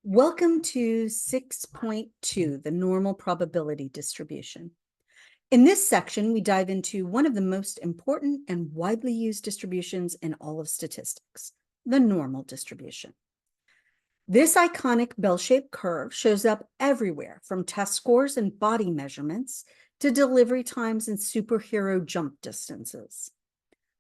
Welcome to 6.2, the normal probability distribution. In this section, we dive into one of the most important and widely used distributions in all of statistics, the normal distribution. This iconic bell-shaped curve shows up everywhere, from test scores and body measurements to delivery times and superhero jump distances.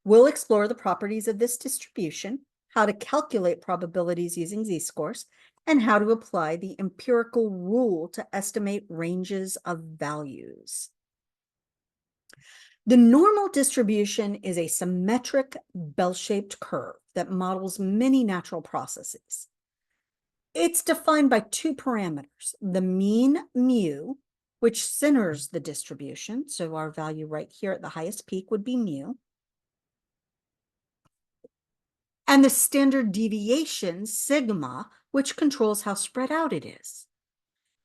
We'll explore the properties of this distribution, how to calculate probabilities using z-scores, and how to apply the empirical rule to estimate ranges of values. The normal distribution is a symmetric bell-shaped curve that models many natural processes. It's defined by two parameters, the mean mu, which centers the distribution, so our value right here at the highest peak would be mu, and the standard deviation, sigma, which controls how spread out it is.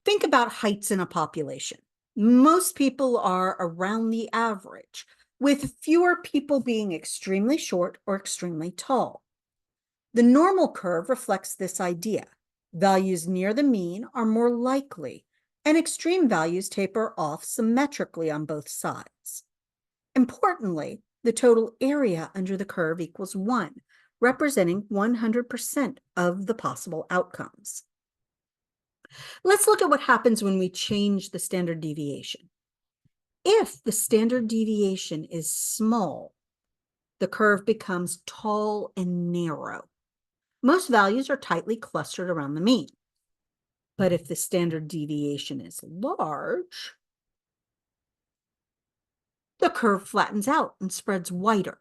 Think about heights in a population. Most people are around the average, with fewer people being extremely short or extremely tall. The normal curve reflects this idea. Values near the mean are more likely, and extreme values taper off symmetrically on both sides. Importantly, the total area under the curve equals 1, representing 100% of the possible outcomes. Let's look at what happens when we change the standard deviation. If the standard deviation is small, the curve becomes tall and narrow. Most values are tightly clustered around the mean. But if the standard deviation is large, the curve flattens out and spreads wider.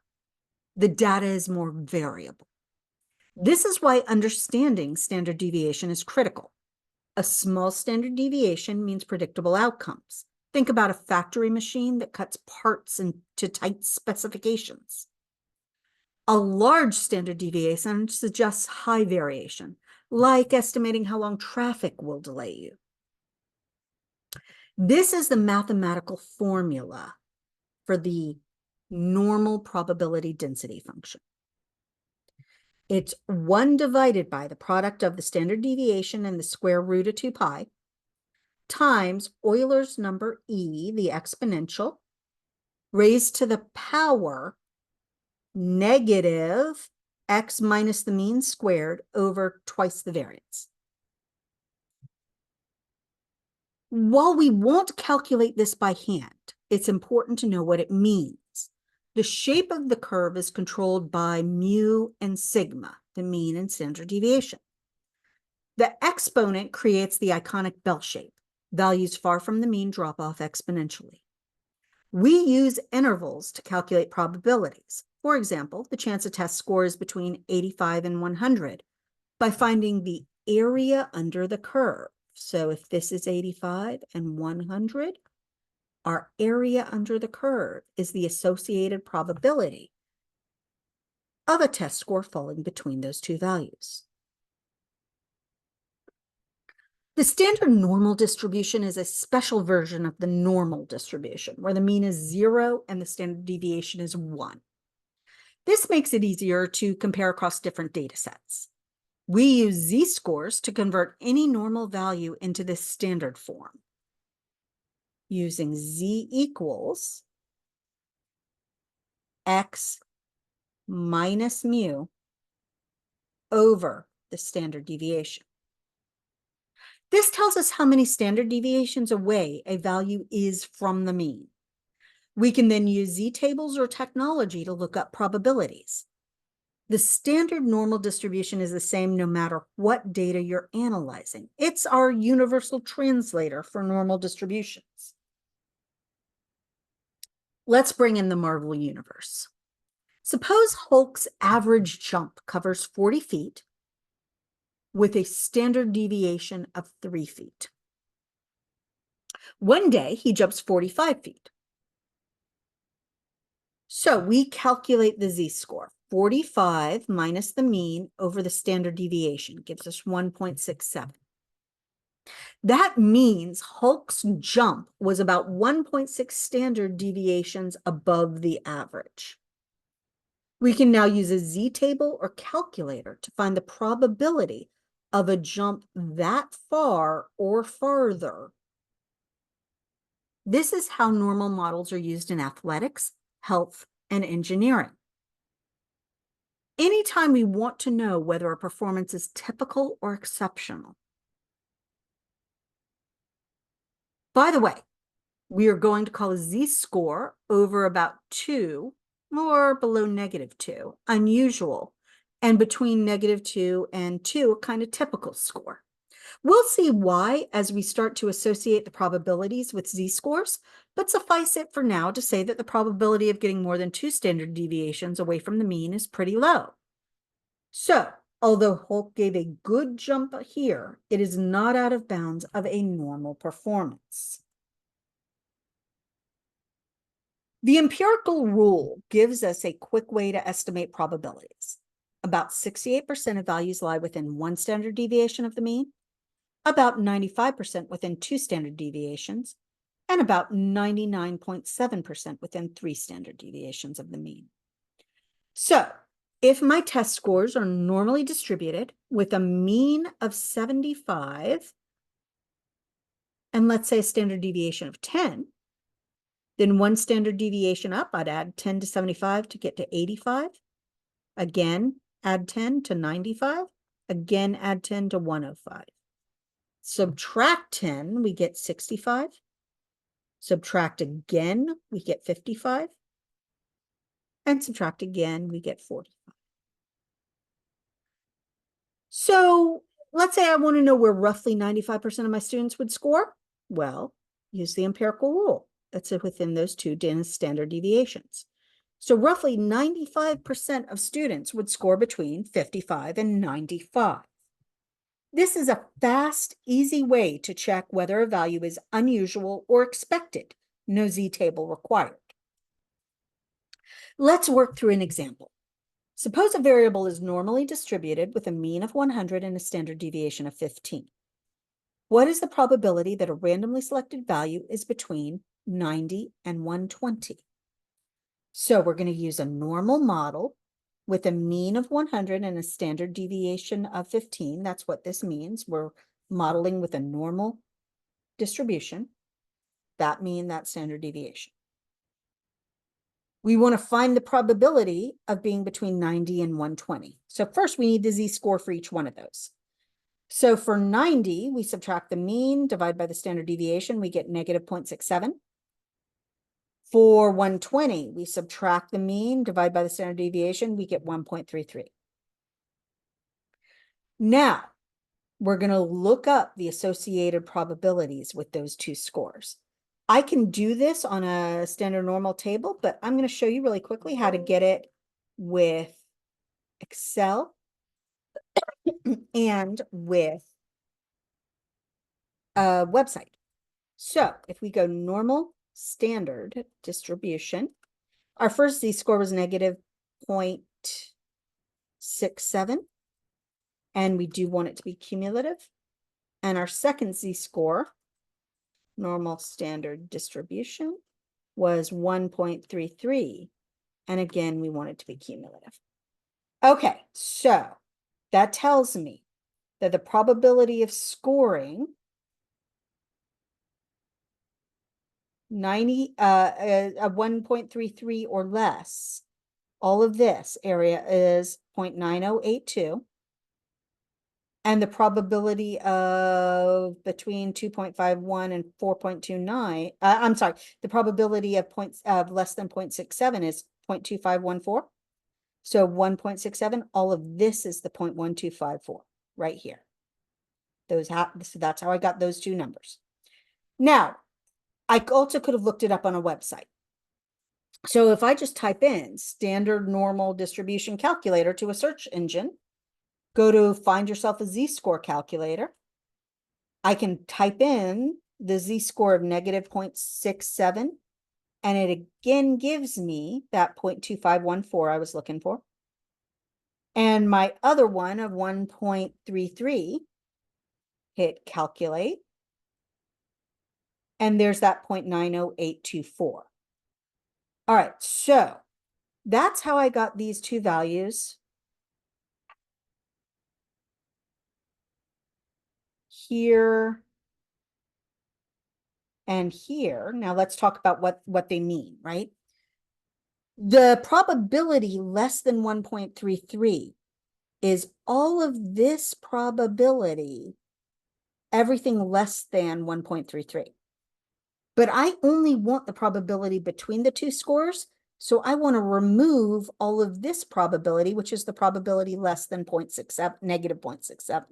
The data is more variable. This is why understanding standard deviation is critical. A small standard deviation means predictable outcomes. Think about a factory machine that cuts parts into tight specifications. A large standard deviation suggests high variation, like estimating how long traffic will delay you. This is the mathematical formula for the normal probability density function. It's 1 divided by the product of the standard deviation and the square root of 2 pi times Euler's number e, the exponential, raised to the power negative x minus the mean squared over twice the variance. While we won't calculate this by hand, it's important to know what it means. The shape of the curve is controlled by mu and sigma, the mean and standard deviation. The exponent creates the iconic bell shape. Values far from the mean drop off exponentially. We use intervals to calculate probabilities. For example, the chance a test score is between 85 and 100 by finding the area under the curve. So if this is 85 and 100, our area under the curve is the associated probability of a test score falling between those two values. The standard normal distribution is a special version of the normal distribution, where the mean is 0 and the standard deviation is 1. This makes it easier to compare across different data sets. We use z-scores to convert any normal value into this standard form, using z equals x minus mu over the standard deviation. This tells us how many standard deviations away a value is from the mean. We can then use z-tables or technology to look up probabilities. The standard normal distribution is the same no matter what data you're analyzing. It's our universal translator for normal distributions. Let's bring in the Marvel universe. Suppose Hulk's average jump covers 40 feet with a standard deviation of 3 feet. One day, he jumps 45 feet. So we calculate the z-score. 45 minus the mean over the standard deviation gives us 1.67. That means Hulk's jump was about 1.6 standard deviations above the average. We can now use a z-table or calculator to find the probability of a jump that far or farther. This is how normal models are used in athletics, health, and engineering. Anytime we want to know whether a performance is typical or exceptional. By the way, we are going to call a z-score over about 2 or below -2 unusual, and between -2 and 2 a kind of typical score. We'll see why as we start to associate the probabilities with z-scores, but suffice it for now to say that the probability of getting more than 2 standard deviations away from the mean is pretty low. So, although Hulk gave a good jump here, it is not out of bounds of a normal performance. The empirical rule gives us a quick way to estimate probabilities. About 68% of values lie within 1 standard deviation of the mean, about 95% within 2 standard deviations, and about 99.7% within 3 standard deviations of the mean. So, if my test scores are normally distributed with a mean of 75, and let's say a standard deviation of 10, then 1 standard deviation up, I'd add 10 to 75 to get to 85. Again, add 10 to 95. Again, add 10 to 105. Subtract 10, we get 65. Subtract again, we get 55. And subtract again, we get 45. So let's say I want to know where roughly 95% of my students would score. Well, use the empirical rule. That's within those 2 standard deviations. So roughly 95% of students would score between 55 and 95. This is a fast, easy way to check whether a value is unusual or expected. No z-table required. Let's work through an example. Suppose a variable is normally distributed with a mean of 100 and a standard deviation of 15. What is the probability that a randomly selected value is between 90 and 120? So we're going to use a normal model with a mean of 100 and a standard deviation of 15. That's what this means. We're modeling with a normal distribution. That mean that standard deviation. We want to find the probability of being between 90 and 120. So first we need the z-score for each one of those. So for 90, we subtract the mean, divide by the standard deviation, we get -0.67. For 120, we subtract the mean, divide by the standard deviation, we get 1.33. Now, we're going to look up the associated probabilities with those 2 scores. I can do this on a standard normal table, but I'm going to show you really quickly how to get it with Excel and with a website. So if we go normal standard distribution, our first z-score was -0.67, and we do want it to be cumulative. And our second z-score, normal standard distribution, was 1.33. And again, we want it to be cumulative. Okay, so that tells me that the probability of scoring 1.33 or less, all of this area is 0.9082. And the probability of between 2.51 and 4.29, I'm sorry, the probability of less than 0.67 is 0.2514. So 1.67, all of this is the 0.1254 right here. So that's how I got those 2 numbers. Now, I also could have looked it up on a website. So if I just type in standard normal distribution calculator to a search engine, go to find yourself a z-score calculator, I can type in the z-score of -0.67, and it again gives me that 0.2514 I was looking for. And my other one of 1.33, hit calculate, and there's that 0.90824. All right, so that's how I got these 2 values here, and here. Now let's talk about what they mean, right? The probability less than 1.33 is all of this probability, everything less than 1.33. But I only want the probability between the two scores. So I want to remove all of this probability, which is the probability less than 0.67, negative 0.67.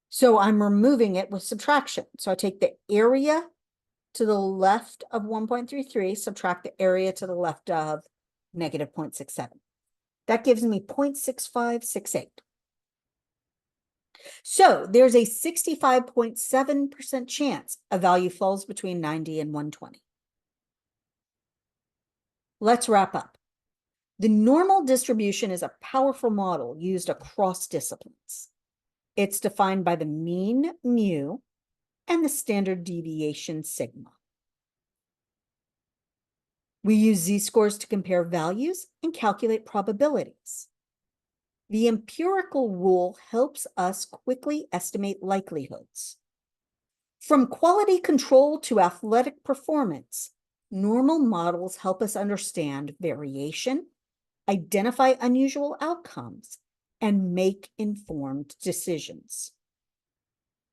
So I'm removing it with subtraction. So I take the area to the left of 1.33, subtract the area to the left of negative 0.67. That gives me 0.6568. So there's a 65.7% chance a value falls between 90 and 120. Let's wrap up. The normal distribution is a powerful model used across disciplines. It's defined by the mean mu and the standard deviation sigma. We use z-scores to compare values and calculate probabilities. The empirical rule helps us quickly estimate likelihoods. From quality control to athletic performance, normal models help us understand variation, identify unusual outcomes, and make informed decisions.